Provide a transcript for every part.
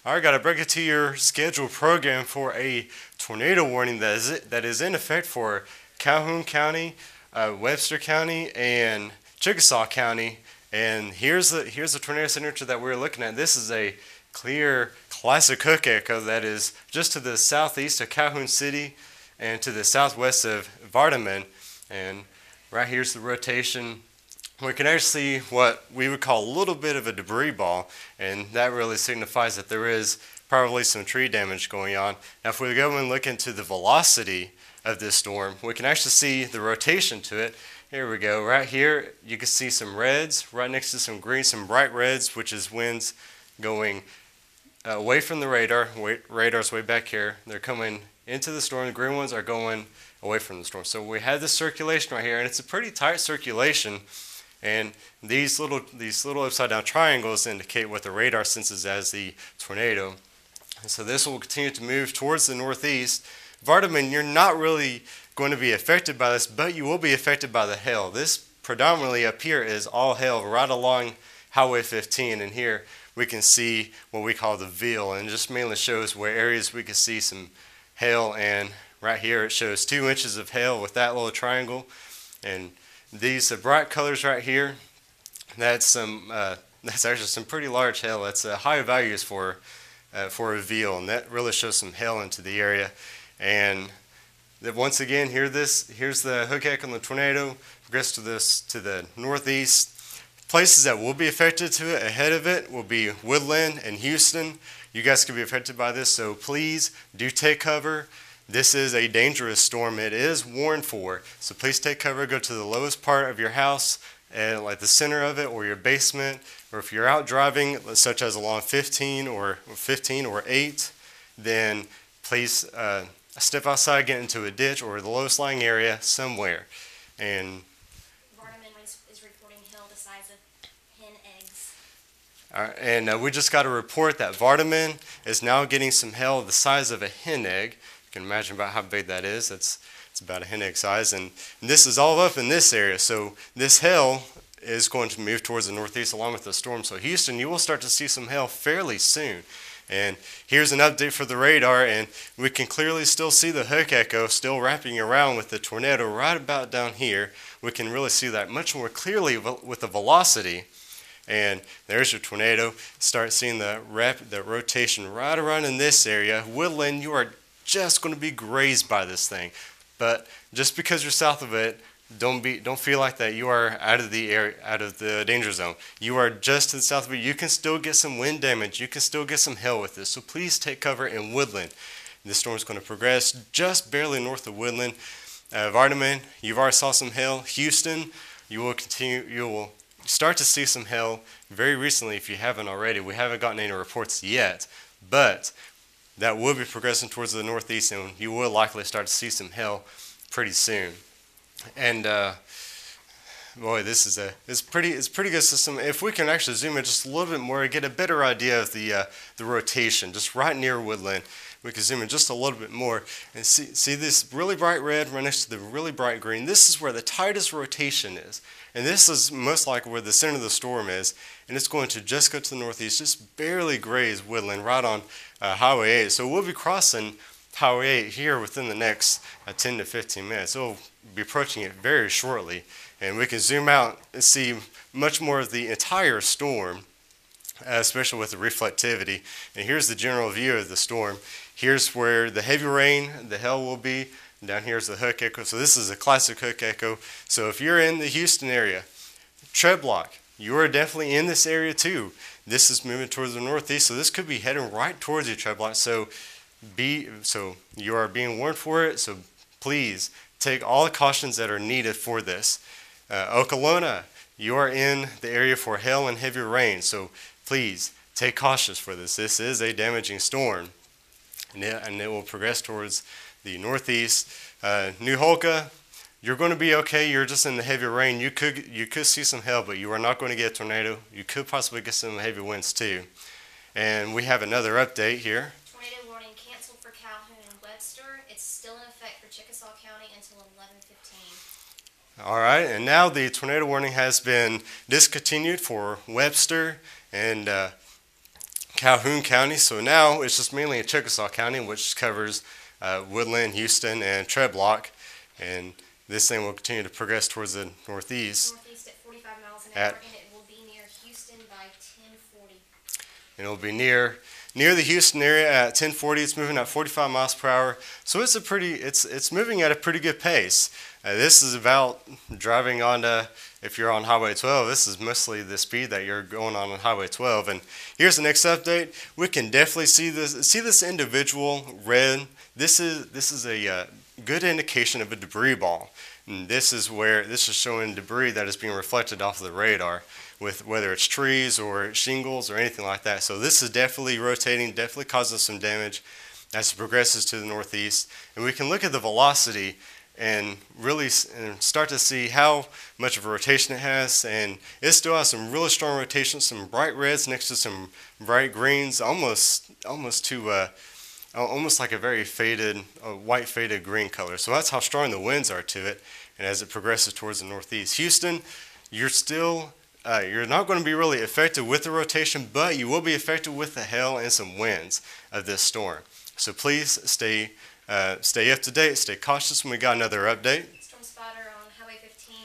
All right, got to break it to your scheduled program for a tornado warning that is in effect for Calhoun County, Webster County, and Chickasaw County. And here's the tornado signature that we're looking at. This is a clear classic hook echo that is just to the southeast of Calhoun City and to the southwest of Vardaman. And right here's the rotation. We can actually see what we would call a little bit of a debris ball, and that really signifies that there is probably some tree damage going on. Now if we go and look into the velocity of this storm, we can actually see the rotation to it. Here we go. Right here you can see some reds right next to some green, some bright reds, which is winds going away from the radar. Radar's way back here. They're coming into the storm. The green ones are going away from the storm. So we have this circulation right here, and it's a pretty tight circulation. And these little upside down triangles indicate what the radar senses as the tornado. And so this will continue to move towards the northeast. Vardaman, you're not really going to be affected by this, but you will be affected by the hail. This predominantly up here is all hail right along Highway 15, and here we can see what we call the veil, and it just mainly shows where areas we can see some hail. And right here it shows 2 inches of hail with that little triangle. And these bright colors right here, that's actually some pretty large hail. That's high values for a veal, and that really shows some hail into the area. And once again, here's the hook echo on the tornado. Progress to the northeast. Places that will be affected to it ahead of it will be Woodland and Houston. You guys could be affected by this, so please do take cover. This is a dangerous storm. It is warned for, so please take cover. Go to the lowest part of your house, like the center of it, or your basement, or if you're out driving, such as along 15 or 8, then please step outside, get into a ditch or the lowest lying area somewhere. And Vardaman is reporting hail the size of hen eggs. all right, and we just got a report that Vardaman is now getting some hail the size of a hen egg. You can imagine about how big that is. It's about a hen egg size, and this is all up in this area. So this hail is going to move towards the northeast along with the storm. So Houston, you will start to see some hail fairly soon. And here's an update for the radar, and we can clearly still see the hook echo still wrapping around with the tornado right about down here. We can really see that much more clearly with the velocity. And there's your tornado. Start seeing the rotation right around in this area. Woodland, you are just going to be grazed by this thing, but just because you're south of it, don't feel like that you are out of the danger zone. You are just to the south of it. You can still get some wind damage. You can still get some hail with this. So please take cover in Woodland. This storm is going to progress just barely north of Woodland. Vardaman, you've already saw some hail. Houston, you will start to see some hail very recently if you haven't already. We haven't gotten any reports yet, but that will be progressing towards the northeast, and you will likely start to see some hail pretty soon. And boy, it's pretty good system. If we can actually zoom in just a little bit more, get a better idea of the rotation, just right near Woodland, we can zoom in just a little bit more and see this really bright red right next to the really bright green. This is where the tightest rotation is. And this is most likely where the center of the storm is, and it's going to just go to the northeast, just barely graze Woodland right on Highway 8. So we'll be crossing Highway 8 here within the next 10 to 15 minutes. We'll be approaching it very shortly, and we can zoom out and see much more of the entire storm, especially with the reflectivity. And here's the general view of the storm. Here's where the heavy rain, the hail will be. Down here is the hook echo. So this is a classic hook echo. So if you're in the Houston area, tread block, you are definitely in this area too. This is moving towards the northeast, so this could be heading right towards your tread block. So you are being warned for it. So please take all the cautions that are needed for this. Okolona, you are in the area for hail and heavy rain. So please take cautions for this. This is a damaging storm, and it will progress towards the northeast. New Holka, you're going to be okay. You're just in the heavy rain. You could see some hail, but you are not going to get a tornado. You could possibly get some heavy winds too. And we have another update here. Tornado warning canceled for Calhoun and Webster. It's still in effect for Chickasaw County until 11:15. All right, and now the tornado warning has been discontinued for Webster and Calhoun County. So now it's just mainly in Chickasaw County, which covers Woodland, Houston, and Treblock. And this thing will continue to progress towards the northeast. Northeast at 45 miles an hour, and it will be near Houston by 10:40. And it'll be near the Houston area at 10:40. It's moving at 45 miles per hour. So it's moving at a pretty good pace. This is about driving on if you're on Highway 12, this is mostly the speed that you're going on Highway 12. And here's the next update. We can definitely see this individual red. This is a good indication of a debris ball. And this is showing debris that is being reflected off of the radar, with whether it's trees or shingles or anything like that. So this is definitely rotating, definitely causing some damage as it progresses to the northeast. And we can look at the velocity and really start to see how much of a rotation it has. And it still has some really strong rotation, some bright reds next to some bright greens, almost like a very faded, white faded green color. So that's how strong the winds are to it. And as it progresses towards the northeast, Houston, you're not going to be really affected with the rotation, but you will be affected with the hail and some winds of this storm. So please stay up to date, stay cautious when we got another update. Storm spotter on Highway 15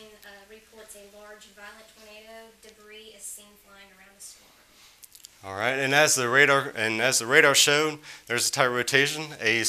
reports a large violent tornado. Debris is seen flying around the storm. All right, and as the radar showed, there's a tight rotation. A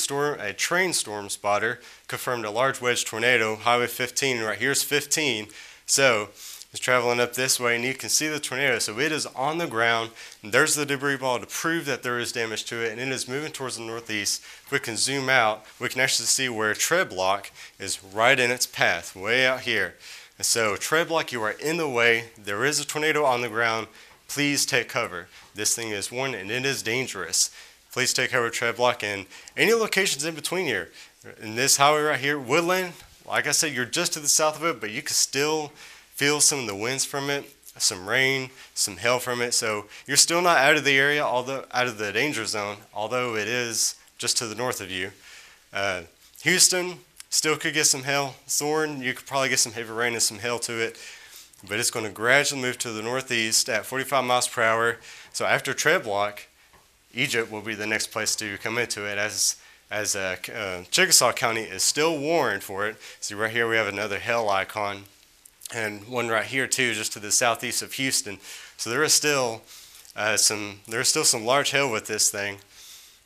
train storm spotter confirmed a large wedge tornado. Highway 15, right here's 15. So it's traveling up this way, and you can see the tornado. So it is on the ground, and there's the debris ball to prove that there is damage to it, and it is moving towards the northeast. If we can zoom out, we can actually see where Treblock is right in its path, way out here. And so Treblock, you are in the way. There is a tornado on the ground. Please take cover. This thing is warned, and it is dangerous. Please take cover, Treblock, and any locations in between here. In this highway right here, Woodland, like I said, you're just to the south of it, but you can still feel some of the winds from it, some rain, some hail from it. So you're still not out of the area, although out of the danger zone, although it is just to the north of you. Houston still could get some hail. Thorn, you could probably get some heavy rain and some hail to it, but it's going to gradually move to the northeast at 45 miles per hour. So after Treblock, Egypt will be the next place to come into it, as Chickasaw County is still warned for it. See right here we have another hail icon, and one right here too, just to the southeast of Houston. So there is still some large hail with this thing.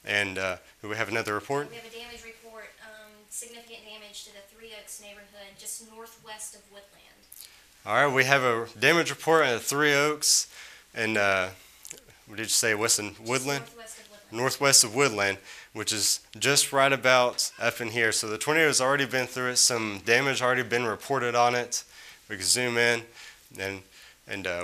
And do we have another report? We have a damage report, significant damage to the Three Oaks neighborhood, just northwest of Woodland. All right, we have a damage report at Three Oaks, and what did you say, west in Woodland? Northwest of Woodland. Northwest of Woodland, which is just right about up in here. So the tornado has already been through it. Some damage already been reported on it. We can zoom in, and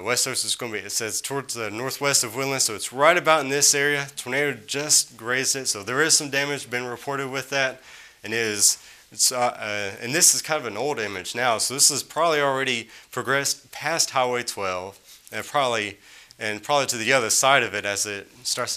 West Oaks is going to be, it says towards the northwest of Woodland, so it's right about in this area. Tornado just grazed it, so there is some damage been reported with that, and and this is kind of an old image now, so this has probably already progressed past Highway 12, and probably to the other side of it as it starts to